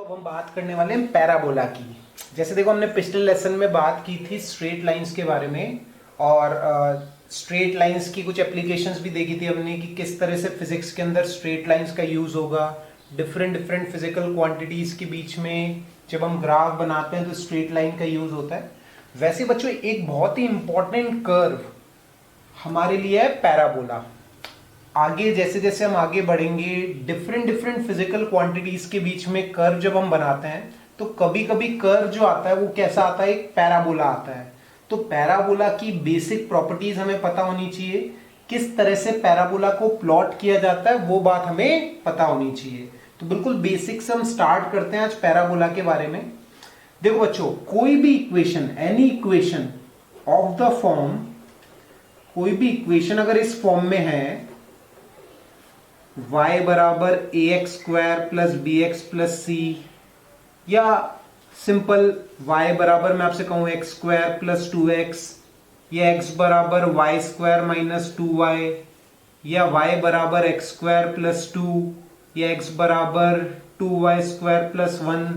अब हम बात करने वाले हैं पैराबोला की। जैसे देखो हमने पिछले लेसन में बात की थी स्ट्रेट लाइंस के बारे में और स्ट्रेट लाइंस की कुछ एप्लीकेशंस भी देखी थी हमने कि किस तरह से फिजिक्स के अंदर स्ट्रेट लाइंस का यूज होगा। डिफरेंट डिफरेंट फिजिकल क्वांटिटीज के बीच में जब हम ग्राफ बनाते हैं तो स्ट्रेट लाइन का यूज होता है। वैसे बच्चों एक बहुत ही इंपॉर्टेंट कर्व हमारे लिए है पैराबोला। आगे जैसे जैसे हम आगे बढ़ेंगे डिफरेंट डिफरेंट फिजिकल क्वांटिटीज के बीच में कर्व जब हम बनाते हैं तो कभी कभी कर्व जो आता है वो कैसा आता है, एक पैराबोला आता है। तो पैराबोला की बेसिक प्रॉपर्टीज हमें पता होनी चाहिए, किस तरह से पैराबोला को प्लॉट किया जाता है वो बात हमें पता होनी चाहिए। तो बिल्कुल बेसिक से हम स्टार्ट करते हैं आज पैराबोला के बारे में। देखो बच्चों, कोई भी equation, any equation of the form, कोई भी इक्वेशन अगर इस फॉर्म में है y बराबर A X square plus B X plus C, या सिंपल y बराबर मैं आपसे कहूं एक्स स्क्वायर प्लस 2x, या x बराबर वाई स्क्वायर माइनस 2y, या y बराबर एक्स स्क्वायर प्लस 2, या x बराबर 2y स्क्वायर प्लस 1,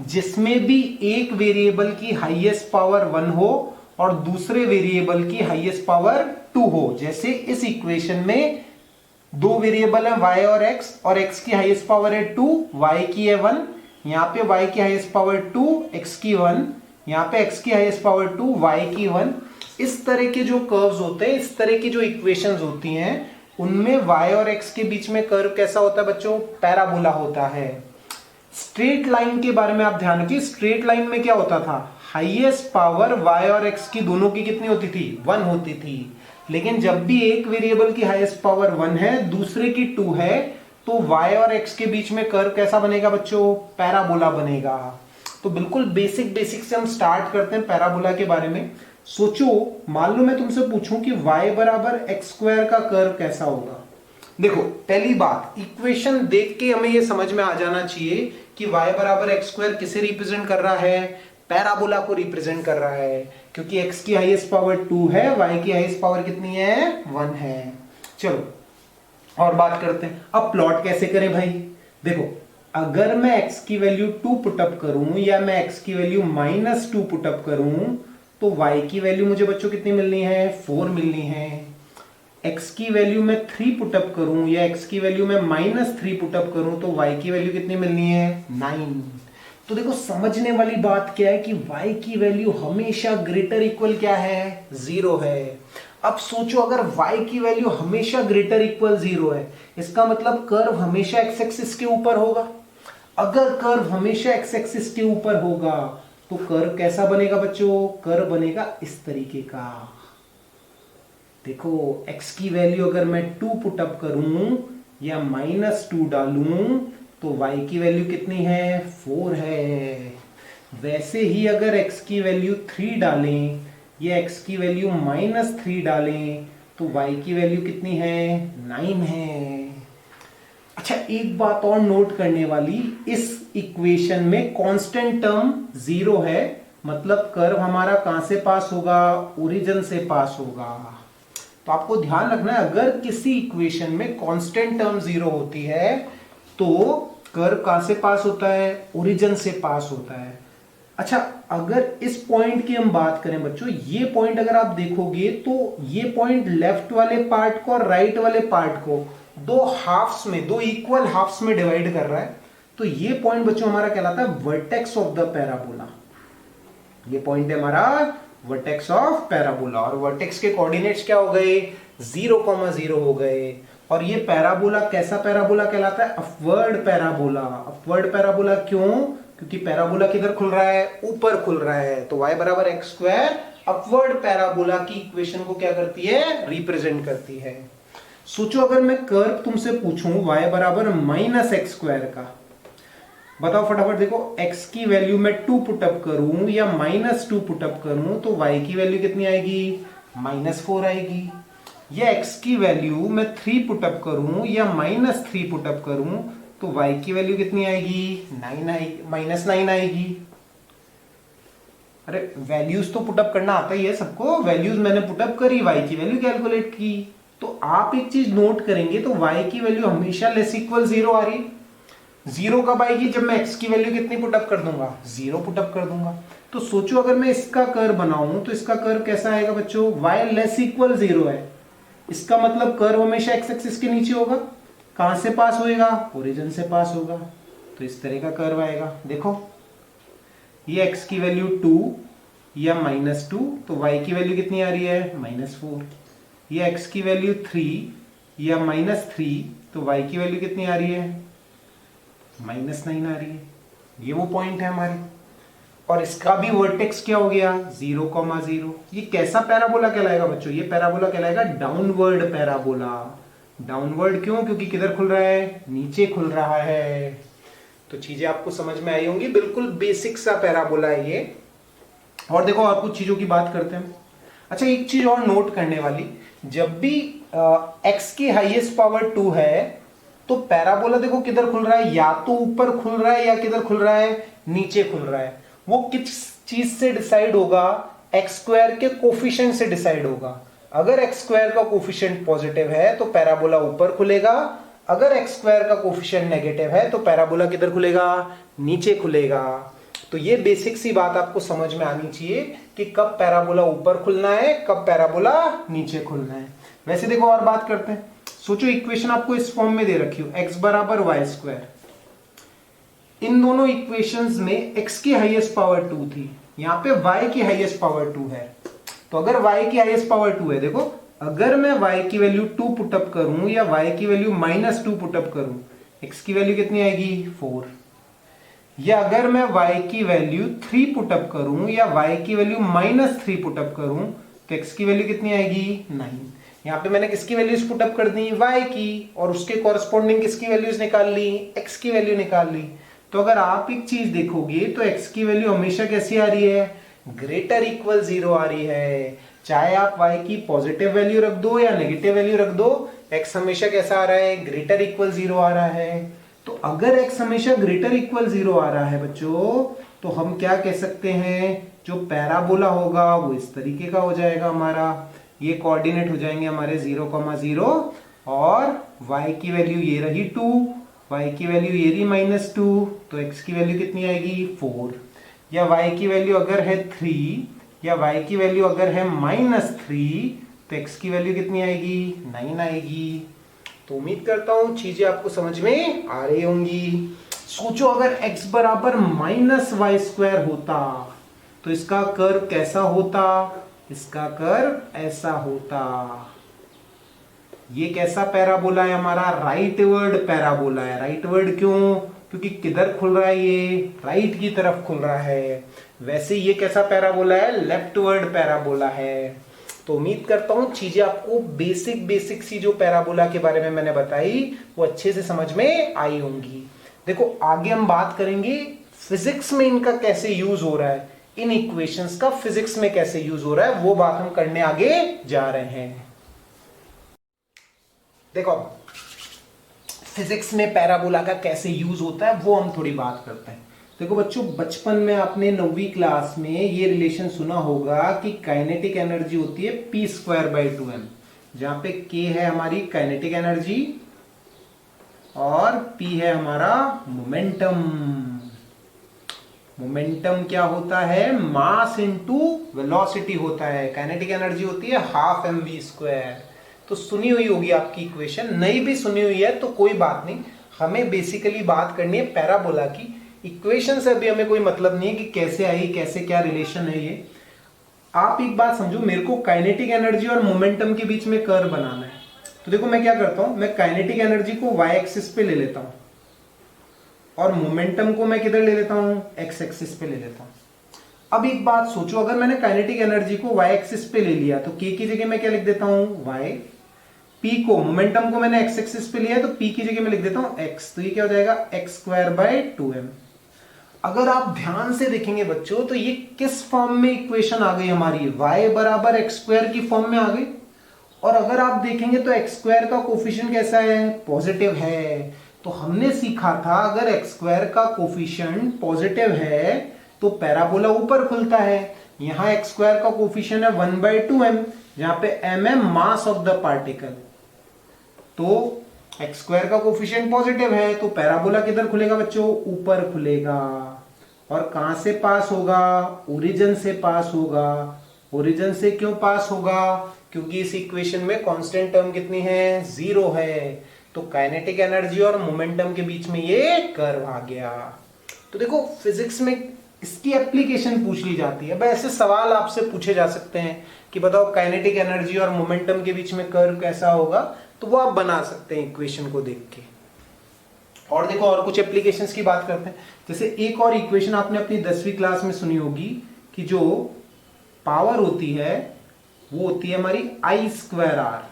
जिसमें भी एक वेरिएबल की हाईएस्ट पावर 1 हो और दूसरे वेरिएबल की हाईएस्ट पावर 2 हो। जैसे इस इक्वेशन में दो वेरिएबल है y और x की हाईएस्ट पावर है 2, y की है 1, यहाँ पे y की हाईएस्ट पावर 2, x की 1, यहाँ पे x की हाईएस्ट पावर 2, y की 1। इस तरह के जो कर्व्स होते हैं, इस तरह की जो इक्वेशंस होती हैं, उनमें y और x के बीच में कर्व कैसा होता है बच्चों, पैराबोला होता है। स्ट्रेट लाइन के बारे में आप ध्यान रखिए, स्ट्रेट लाइन में क्या होता था, हाईएस्ट पावर y और x की दोनों की कितनी होती थी, 1 होती थी। लेकिन जब भी एक वेरिएबल की हाईएस्ट पावर 1 है, दूसरे की 2 है, तो y और x के बीच में कर्व कैसा बनेगा बच्चों, पैराबोला बनेगा। तो बिल्कुल बेसिक से हम स्टार्ट करते हैं पैराबोला के बारे में। सोचो, मान लो मैं तुमसे पूछूं कि y बराबर एक्स स्क्वायर का कर्व कैसा होगा। देखो पहली बात, इक्वेशन देख के हमें यह समझ में आ जाना चाहिए कि y बराबर एक्स स्क्वायर किसे रिप्रेजेंट कर रहा है, पैराबोला को रिप्रेजेंट कर रहा है, क्योंकि x की हाईएस्ट पावर 2 है, y की हाईएस्ट पावर कितनी है, 1 है। चलो और बात करते हैं, अब प्लॉट कैसे करें भाई। देखो, अगर मैं x की वैल्यू 2 पुटअप करूं या मैं x की वैल्यू -2 पुटअप करूं तो y की वैल्यू मुझे बच्चों कितनी मिलनी है, 4 मिलनी है। x की वैल्यू में 3 पुटअप करूं या x की वैल्यू में -3 पुटअप करूं तो y की वैल्यू कितनी मिलनी है, 9। तो देखो समझने वाली बात क्या है कि y की वैल्यू हमेशा ग्रेटर इक्वल क्या है, 0 है। अब सोचो, अगर y की वैल्यू हमेशा ग्रेटर इक्वल 0 है, इसका मतलब कर्व हमेशा x एक्सिस के ऊपर होगा। अगर कर्व हमेशा x एक्सिस के ऊपर होगा तो कर्व कैसा बनेगा बच्चों, कर्व बनेगा इस तरीके का। देखो x की वैल्यू अगर मैं 2 पुटअप करूं या -2 डालूं तो y की वैल्यू कितनी है, 4 है। वैसे ही अगर x की वैल्यू 3 डालें या x की वैल्यू -3 डालें तो y की वैल्यू कितनी है, 9 है। अच्छा, एक बात और नोट करने वाली, इस इक्वेशन में कांस्टेंट टर्म 0 है, मतलब कर्व हमारा कहां से पास होगा, ओरिजिन से पास होगा। तो आपको ध्यान रखना है, अगर किसी इक्वेशन में कांस्टेंट टर्म 0 होती है तो कर्व कहां से पास होता है, ओरिजिन से पास होता है। अच्छा, अगर इस पॉइंट की हम बात करें बच्चों, ये पॉइंट अगर आप देखोगे तो ये पॉइंट लेफ्ट वाले पार्ट को और राइट वाले पार्ट को दो हाफ्स में, दो इक्वल हाफ्स में डिवाइड कर रहा है। तो ये पॉइंट बच्चों हमारा कहलाता है वर्टेक्स ऑफ द पैराबोला। ये पॉइंट है हमारा वर्टेक्स ऑफ पैराबोला, और वर्टेक्स के कोऑर्डिनेट्स क्या हो गए, 0,0 हो गए। और ये पैराबोला कैसा पैराबोला कहलाता है, अपवर्ड पैराबोला। अपवर्ड पैराबोला क्यों, क्योंकि पैराबोला किधर खुल रहा है, ऊपर खुल रहा है। तो y बराबर एक्स स्क्वायर अपवर्ड पैराबोला की इक्वेशन को क्या करती है, रिप्रेजेंट करती है। सोचो, अगर मैं कर्व तुमसे पूछूं y बराबर -x स्क्वायर का, बताओ फटाफट। देखो x की वैल्यू में 2 पुटअप करूं या -2 पुटअप करूं तो y की वैल्यू कितनी आएगी, -4 आएगी। या x की वैल्यू में 3 पुटअप करूं या -3 पुटअप करूं तो y की वैल्यू कितनी आएगी, 9 आएगी, -9 आएगी। अरे वैल्यूज तो पुटअप करना आता ही है सबको, वैल्यूज मैंने पुटअप करी, y की वैल्यू कैलकुलेट की। तो आप एक चीज नोट करेंगे तो y की वैल्यू हमेशा लेस इक्वल 0 आ रही। जीरो कब आएगी? जब मैं x की वैल्यू कितनी पुटअप कर दूंगा? 0 पुटअप कर दूंगा। तो सोचो अगर मैं इसका कर्व बनाऊं तो इसका कर्व कैसा आएगा बच्चों? y लेस इक्वल 0 है, इसका मतलब कर्व हमेशा x एक्सिस के नीचे होगा। कहां से पास होएगा? ओरिजिन से पास होगा। तो इस तरह का कर्व आएगा। देखो ये x की वैल्यू 2 या -2, तो y की वैल्यू कितनी आ रही है? -4। ये x की वैल्यू 3 या -3, तो y की वैल्यू कितनी आ रही है? -9 आ रही है। ये वो पॉइंट है हमारे, और इसका भी वर्टेक्स क्या हो गया? 0,0। ये कैसा पैराबोला कहलाएगा बच्चों? ये पैराबोला कहलाएगा डाउनवर्ड पैराबोला। डाउनवर्ड क्यों? क्योंकि किधर खुल रहा है? नीचे खुल रहा है। तो चीजें आपको समझ में आई होंगी। बिल्कुल बेसिक सा पैराबोला है ये। और देखो और कुछ चीजों की बात करते हैं। अच्छा एक चीज और नोट करने वाली, जब भी x की हाईएस्ट पावर 2 है तो पैराबोला देखो किधर खुल रहा है? या तो ऊपर खुल रहा है या किधर खुल रहा है? नीचे खुल रहा है। वो किस चीज से डिसाइड होगा? एक्स स्क्वायर के कोफिशिएंट से डिसाइड होगा। अगर एक्स स्क्वायर का कोफिशिएंट पॉजिटिव है तो पैराबोला ऊपर खुलेगा, अगर एक्स स्क्वायर का कोफिशिएंट नेगेटिव है तो पैराबोला किधर खुलेगा? नीचे खुलेगा। तो ये बेसिक सी बात आपको समझ में आनी चाहिए कि कब पैराबोला ऊपर खुलना है, कब पैराबोला नीचे खुलना है। वैसे देखो और बात करते हैं। सोचो इक्वेशन आपको इस फॉर्म में दे रखी हो, x बराबर वाई स्क्वायर। इन दोनों इक्वेशंस में x की हाईएस्ट पावर 2 थी, यहां पे y की हाईएस्ट पावर 2 है। तो अगर y की हाईएस्ट पावर 2 है, देखो अगर मैं y की वैल्यू 2 पुटअप करूं या y की वैल्यू -2 पुटअप करूं, x की वैल्यू कितनी आएगी? 4। या अगर मैं y की वैल्यू 3 पुटअप करूं या y की वैल्यू -3 पुटअप करूं तो x की वैल्यू कितनी आएगी? 9। यहाँ पे मैंने किसकी वैल्यूज पुटअप कर दी? y की, और उसके कॉरेस्पॉन्डिंग किसकी वैल्यूज निकाल ली? x की वैल्यू निकाल ली। तो अगर आप एक चीज देखोगे तो x की वैल्यू हमेशा कैसी आ रही है? ग्रेटर इक्वल 0 आ रही है। चाहे आप y की पॉजिटिव वैल्यू रख दो या नेगेटिव वैल्यू रख दो, x हमेशा कैसा आ रहा है? ग्रेटर इक्वल 0 आ रहा है। तो अगर x हमेशा ग्रेटर इक्वल 0 आ रहा है बच्चों, तो हम क्या कह सकते हैं? जो पैराबोला होगा वो इस तरीके का हो जाएगा हमारा। ये कोऑर्डिनेट हो जाएंगे हमारे 0,0, और y की वैल्यू ये रही 2, y की वैल्यू ये रही -2, तो x की वैल्यू कितनी आएगी? 4। या y की वैल्यू अगर है 3 या y की वैल्यू अगर है -3, तो x की वैल्यू कितनी आएगी? 9 आएगी। तो उम्मीद करता हूं चीजें आपको समझ में आ रही होंगी। सोचो अगर x बराबर -y² होता तो इसका कर्व कैसा होता? इसका कर्व ऐसा होता। ये कैसा पैराबोला है हमारा? राइटवर्ड पैराबोला है। राइटवर्ड क्यों? क्योंकि किधर खुल रहा है? ये राइट की तरफ खुल रहा है। वैसे ये कैसा पैराबोला है? लेफ्टवर्ड पैराबोला है। तो उम्मीद करता हूं चीजें आपको बेसिक सी जो पैराबोला के बारे में मैंने बताई वो अच्छे से समझ में आई होंगी। देखो आगे हम बात करेंगे फिजिक्स में इनका कैसे यूज हो रहा है, इन इक्वेशंस का फिजिक्स में कैसे यूज हो रहा है, वो बात हम करने आगे जा रहे हैं। देखो फिजिक्स में पैराबोला का कैसे यूज होता है वो हम थोड़ी बात करते हैं। देखो बच्चों, बचपन में आपने 9वीं क्लास में ये रिलेशन सुना होगा कि काइनेटिक एनर्जी होती है p²/2m, जहां पे k है हमारी काइनेटिक एनर्जी और p है हमारा मोमेंटम। मोमेंटम क्या होता है? मास इनटू वेलोसिटी होता है। काइनेटिक एनर्जी होती है 12mv²। तो सुनी हुई होगी आपकी इक्वेशन, नहीं भी सुनी हुई है तो कोई बात नहीं, हमें बेसिकली बात करनी है पैराबोला की। इक्वेशन से अभी हमें कोई मतलब नहीं है कि कैसे आई, कैसे क्या रिलेशन है ये। आप एक बात समझो, मेरे को काइनेटिक एनर्जी और मोमेंटम के बीच में कर्व बनाना है। तो देखो मैं क्या करता हूं, मैं काइनेटिक एनर्जी को y एक्सिस पे ले लेता हूं और मोमेंटम को मैं किधर ले लेता हूं? x एक्सिस पे ले लेता हूं। अब एक बात सोचो, अगर मैंने काइनेटिक एनर्जी को y एक्सिस पे ले लिया तो k की जगह मैं क्या लिख देता हूं? y। p को, मोमेंटम को मैंने x एक्सिस पे लिया है तो p की जगह मैं लिख देता हूं x। तो ये क्या हो जाएगा? x²/2m। अगर आप ध्यान से देखेंगे बच्चों तो ये किस फॉर्म में इक्वेशन आ गई हमारी? y बराबर x² की फॉर्म में आ गई। और अगर आप देखेंगे तो x² का कोफिशिएंट कैसा है? पॉजिटिव है। तो हमने सीखा था अगर x² का कोफिशिएंट पॉजिटिव है तो पैराबोला ऊपर खुलता है। यहां x² का कोफिशिएंट है 1/2m, जहां पे m है मास ऑफ द पार्टिकल। तो एक्स स्क्वायर का कोफिशिएंट पॉजिटिव है तो पैराबोला किधर खुलेगा बच्चों, ऊपर खुलेगा। और कहां से पास होगा, ओरिजिन से पास होगा। ओरिजिन से क्यों पास होगा, क्योंकि इस इक्वेशन में कांस्टेंट टर्म कितनी है, 0 है। तो काइनेटिक एनर्जी और मोमेंटम के बीच में ये कर्व आ गया। तो देखो फिजिक्स में इसकी एप्लीकेशन पूछ ली जाती है। ऐसे सवाल आपसे पूछे जा सकते हैं कि बताओ काइनेटिक एनर्जी और मोमेंटम के बीच में कर्व कैसा होगा, तो वो आप बना सकते हैं इक्वेशन को देख के। और देखो और कुछ एप्लीकेशंस की बात करते हैं। जैसे एक और इक्वेशन आपने अपनी 10वीं क्लास में सुनी होगी कि जो पावर होती है वो होती है हमारी आई स्क्वायर आर।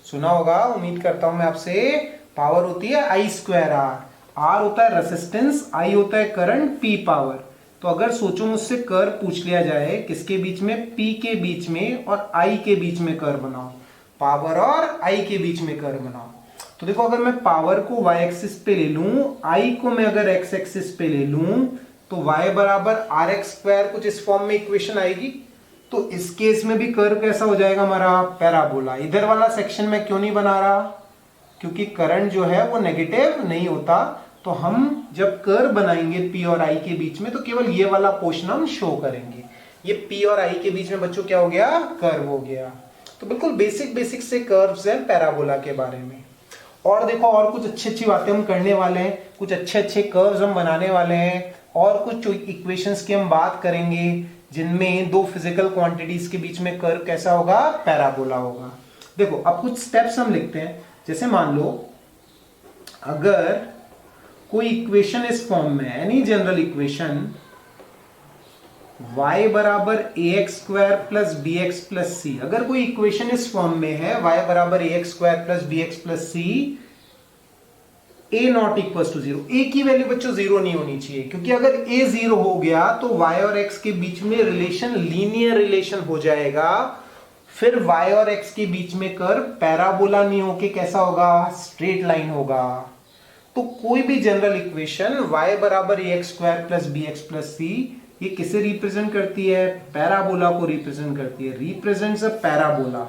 सुना होगा, उम्मीद करता हूं मैं आपसे। पावर होती है आई स्क्वायर आर। आर होता है रेसिस्टेंस, आई होता है करंट, पी पावर। तो अगर सोचो मुझसे कर्व पूछ लिया जाए किसके बीच में, पी के बीच में और आई के बीच में कर्व बनाओ, पावर और आई के बीच में कर्व बनाओ। तो देखो अगर मैं पावर को y एक्सिस पे ले लूं, आई को मैं अगर x एक्सिस पे ले लूं, तो y बराबर आर एक्स स्क्वायर कुछ इस फॉर्म में इक्वेशन आएगी। तो इस केस में भी कर्व कैसा हो जाएगा हमारा, पैराबोला। इधर वाला सेक्शन में क्यों नहीं बना रहा, क्योंकि करंट जो है वो नेगेटिव नहीं होता। तो हम जब कर्व बनाएंगे p और i के बीच में, तो केवल ये वाला पोर्शन हम शो करेंगे। ये p और i के बीच में बच्चों क्या हो गया, कर्व हो गया। तो बिल्कुल बेसिक से कर्व्स हैं पैराबोला के बारे में। और देखो और कुछ अच्छी बातें हम करने वाले हैं, कुछ अच्छे कर्व्स हम बनाने वाले हैं, और कुछ इक्वेशंस की हम बात करेंगे जिनमें दो फिजिकल क्वांटिटीज के बीच में कर्व कैसा होगा, पैराबोला होगा। देखो अब कुछ स्टेप्स हम लिखते हैं। जैसे मान लो अगर कोई इक्वेशन इस फॉर्म में, एनी जनरल इक्वेशन y बराबर A X square plus B X plus C, अगर कोई इक्वेशन इस फॉर्म में है y बराबर A X square plus B X plus C, a not equal to 0, a की वैल्यू बच्चों 0 नहीं होनी चाहिए, क्योंकि अगर a 0 हो गया तो y और x के बीच में रिलेशन लीनियर रिलेशन हो जाएगा। फिर y और x के बीच में कर्व पैराबोला नहीं होके कैसा होगा, स्ट्रेट लाइन होगा। तो कोई भी जनरल इक्वेशन y बराबर A X square plus B X plus C, ये किसे रिप्रेजेंट करती है, पैराबोला को रिप्रेजेंट करती है। Represents a parabola.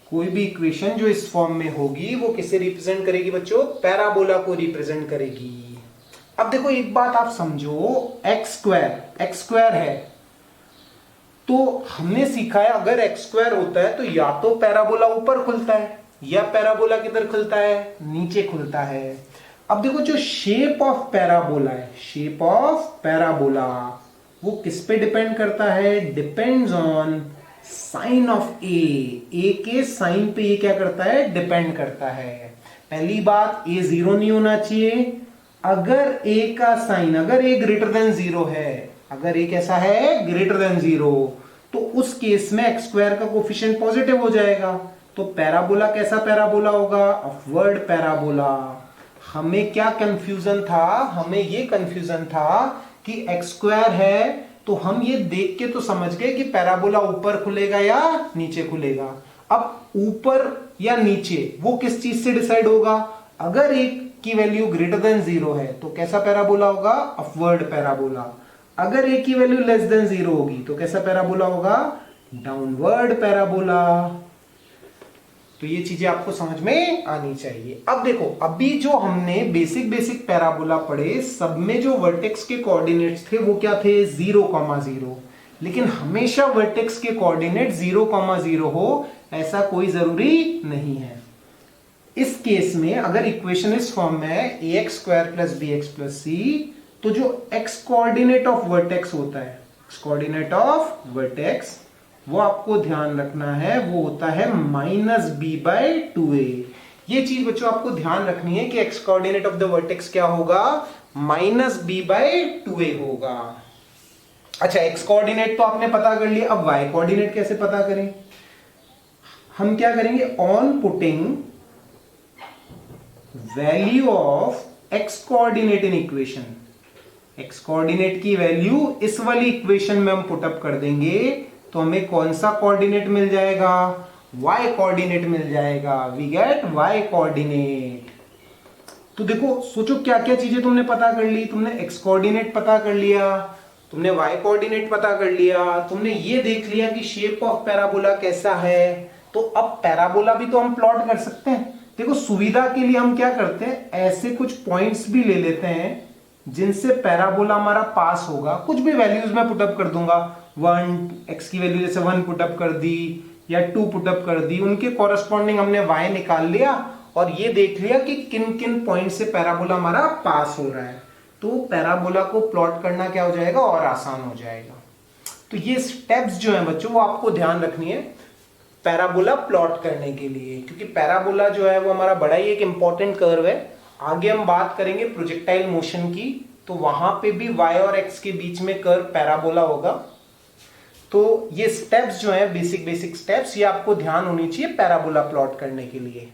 कोई भी इक्वेशन जो इस फॉर्म में होगी वो किसे रिप्रेजेंट करेगी बच्चों, पैराबोला को रिप्रेजेंट करेगी। अब देखो एक बात आप समझो, एक्स स्क्वायर है, तो हमने सीखा है अगर एक्स स्क्वायर होता है तो या तो पैराबोला ऊपर खुलता है या पैराबोला किधर खुलता है, नीचे खुलता है। अब देखो जो शेप ऑफ पैराबोला है, शेप ऑफ पैराबोला वो किस पे डिपेंड करता है, डिपेंड्स ऑन साइन ऑफ ए के साइन पे ये क्या करता है, डिपेंड करता है। पहली बात, ए 0 नहीं होना चाहिए। अगर ए का साइन, अगर ए ग्रेटर देन 0 है, अगर ए कैसा है, ग्रेटर देन 0, तो उस केस में एक्स स्क्वायर का कोफिशिएंट पॉजिटिव हो जाएगा। तो पैराबोला कैसा पैराबोला होगा, अपवर्ड पैराबोला। हमें क्या कंफ्यूजन था, हमें ये कंफ्यूजन था कि एक्स स्क्वायर है तो हम ये देख के तो समझ गए कि पैराबोला ऊपर खुलेगा या नीचे खुलेगा। अब ऊपर या नीचे वो किस चीज से डिसाइड होगा, अगर एक की वैल्यू ग्रेटर देन 0 है तो कैसा पैराबोला होगा, अपवर्ड पैराबोला। अगर ए की वैल्यू लेस देन 0 होगी तो कैसा पैराबोला होगा, डाउनवर्ड पैराबोला। तो ये चीजें आपको समझ में आनी चाहिए। अब देखो अभी जो हमने बेसिक पैराबोला पढ़े, सब में जो वर्टेक्स के कोऑर्डिनेट्स थे वो क्या थे, 0,0। लेकिन हमेशा वर्टेक्स के कोऑर्डिनेट 0,0 हो ऐसा कोई जरूरी नहीं है। इस केस में अगर इक्वेशन इस फॉर्म में है A X square plus B X plus C, तो जो एक्स कोऑर्डिनेट ऑफ वर्टेक्स होता है, एक्स कोऑर्डिनेट ऑफ वर्टेक्स, वो आपको ध्यान रखना है, वो होता है -b/2a। ये चीज बच्चों आपको ध्यान रखनी है कि x coordinate of the vertex क्या होगा, -b/2a होगा। अच्छा, एक्स कोऑर्डिनेट तो आपने पता कर लिया, अब वाई कोऑर्डिनेट कैसे पता करें, हम क्या करेंगे, on putting value of x coordinate in equation, x coordinate की वैल्यू इस वाली इक्वेशन में हम पुटअप कर देंगे तो हमें कौन सा कोऑर्डिनेट मिल जाएगा, y कोऑर्डिनेट मिल जाएगा। We get y coordinate. तो देखो सोचो क्या क्या चीजें तुमने पता कर ली, तुमने x कोऑर्डिनेट पता कर लिया, तुमने y कोऑर्डिनेट पता कर लिया, तुमने ये देख लिया कि शेप ऑफ पैराबोला कैसा है। तो अब पैराबोला भी तो हम प्लॉट कर सकते हैं। देखो सुविधा के लिए हम क्या करते हैं, ऐसे कुछ पॉइंट्स भी ले लेते हैं जिनसे पैराबोला हमारा पास होगा। कुछ भी वैल्यूज मैं पुटअप कर दूंगा, 1 x की वैल्यू जैसे 1 पुटअप कर दी या 2 पुटअप कर दी, उनके कॉरेस्पॉन्डिंग हमने y निकाल लिया और ये देख लिया कि किन किन पॉइंट से पैराबोला हमारा पास हो रहा है। तो पैराबोला को प्लॉट करना क्या हो जाएगा, और आसान हो जाएगा। तो ये स्टेप्स जो हैं बच्चों वो आपको ध्यान रखनी है पैराबोला प्लॉट करने के लिए, क्योंकि पैराबोला जो है वो हमारा बड़ा ही एक इंपॉर्टेंट कर्व है। आगे हम बात करेंगे प्रोजेक्टाइल मोशन की, तो वहां पे भी y और x के बीच में कर्व पैराबोला होगा। तो ये स्टेप्स जो है बेसिक स्टेप्स, ये आपको ध्यान होनी चाहिए पैराबोला प्लॉट करने के लिए।